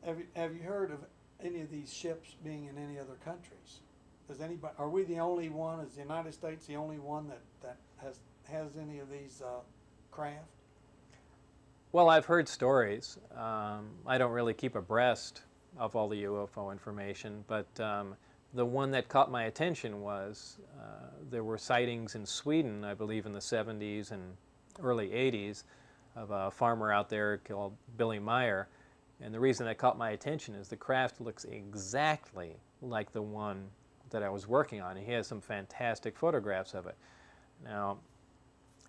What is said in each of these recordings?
Have you heard of any of these ships being in any other countries? Does anybody? Are we the only one? Is the United States the only one that has any of these craft? Well, I've heard stories. I don't really keep abreast of all the UFO information, but the one that caught my attention was there were sightings in Sweden, I believe in the 70s and early 80s, of a farmer out there called Billy Meier. And the reason that caught my attention is the craft looks exactly like the one that I was working on. He has some fantastic photographs of it. Now,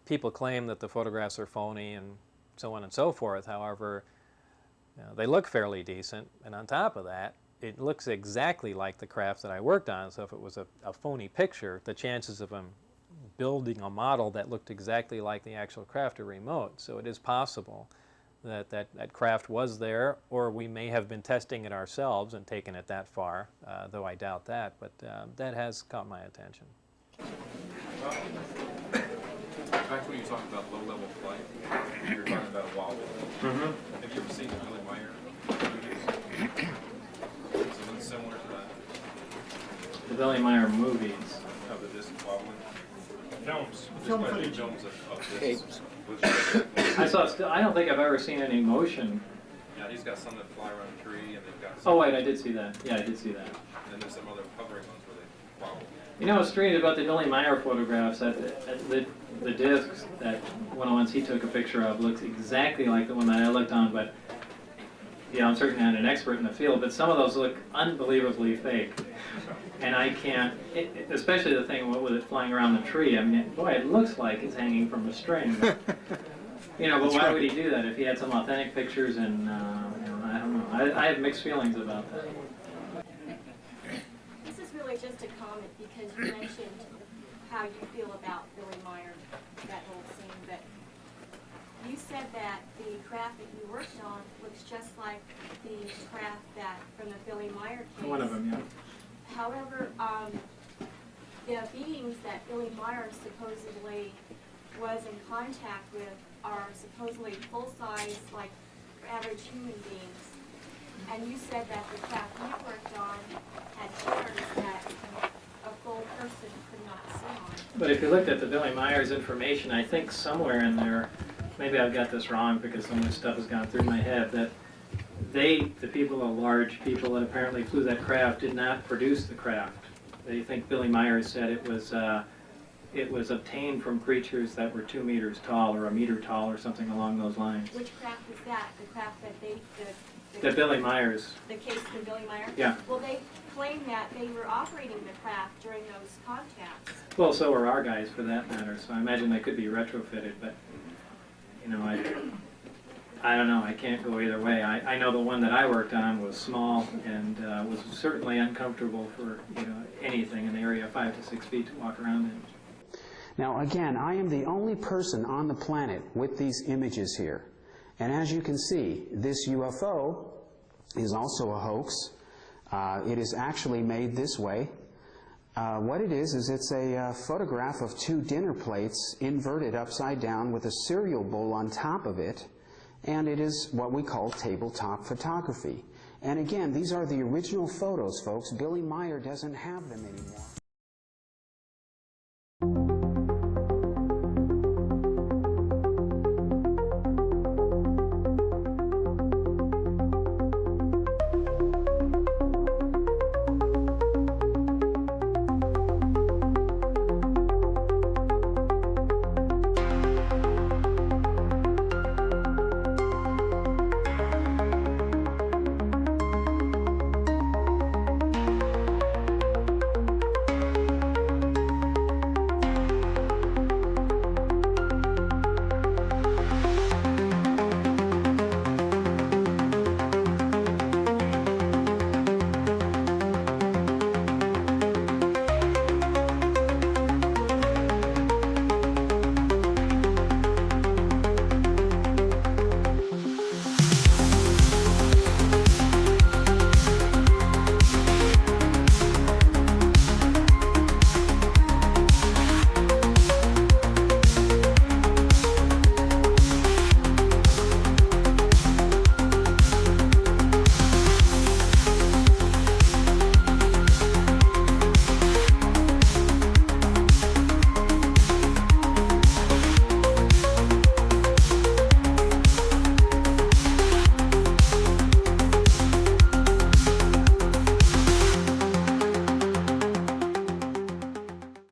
people claim that the photographs are phony and so on and so forth. However, they look fairly decent, and on top of that, it looks exactly like the craft that I worked on. So if it was a phony picture, the chances of him building a model that looked exactly like the actual craft are remote. So it is possible that that craft was there, or we may have been testing it ourselves and taken it that far, though I doubt that, but that has caught my attention. Back when you were talking about low-level flight, you were talking about wobble. Mm-hmm. Have you ever seen the Billy Meier movies? Something similar to that? The Billy Meier movies. Of the disc wobbling? Films. Film footage. Films of discs. I don't think I've ever seen any motion. Yeah, he's got some that fly around a tree, and they've got some. Oh wait, I did see that. Yeah, I did see that. And there's some other hovering ones where they wobble. You know what's strange about the Billy Meier photographs? That the discs, that one of the ones he took a picture of, looks exactly like the one that I looked on, but yeah, I'm certainly not an expert in the field, but some of those look unbelievably fake. And I can't, especially the thing with it flying around the tree. I mean, boy, it looks like it's hanging from a string. But, you know, but why would he do that if he had some authentic pictures? And you know, I don't know. I have mixed feelings about that. This is really just a comment because you mentioned how you feel about Billy Meier, that whole scene, but you said that the craft that you worked on looks just like the craft that from the Billy Meier case. One of them, yeah. However, the beings that Billy Meier supposedly was in contact with are supposedly full-size, like average human beings. And you said that the craft you worked on had chairs that a full person could not sit on. But if you looked at the Billy Meier's information, I think somewhere in there, maybe I've got this wrong because so much stuff has gone through my head, that the people, the large people that apparently flew that craft, did not produce the craft. They think Billy Meier said it was obtained from creatures that were 2 meters tall or 1 meter tall or something along those lines. Which craft is that? The craft that they... The Billy Meier's. The case from Billy Meier? Yeah. Well, they claim that they were operating the craft during those contacts. Well, so were our guys for that matter, so I imagine they could be retrofitted, but, you know, I don't know, I can't go either way. I know the one that I worked on was small and was certainly uncomfortable for, you know, anything in the area of 5 to 6 feet to walk around in. Now again, I am the only person on the planet with these images here. And as you can see, this UFO is also a hoax. It is actually made this way. What it is it's a photograph of 2 dinner plates inverted upside down with a cereal bowl on top of it. And it is what we call tabletop photography. And again, these are the original photos, folks. Billy Meier doesn't have them anymore.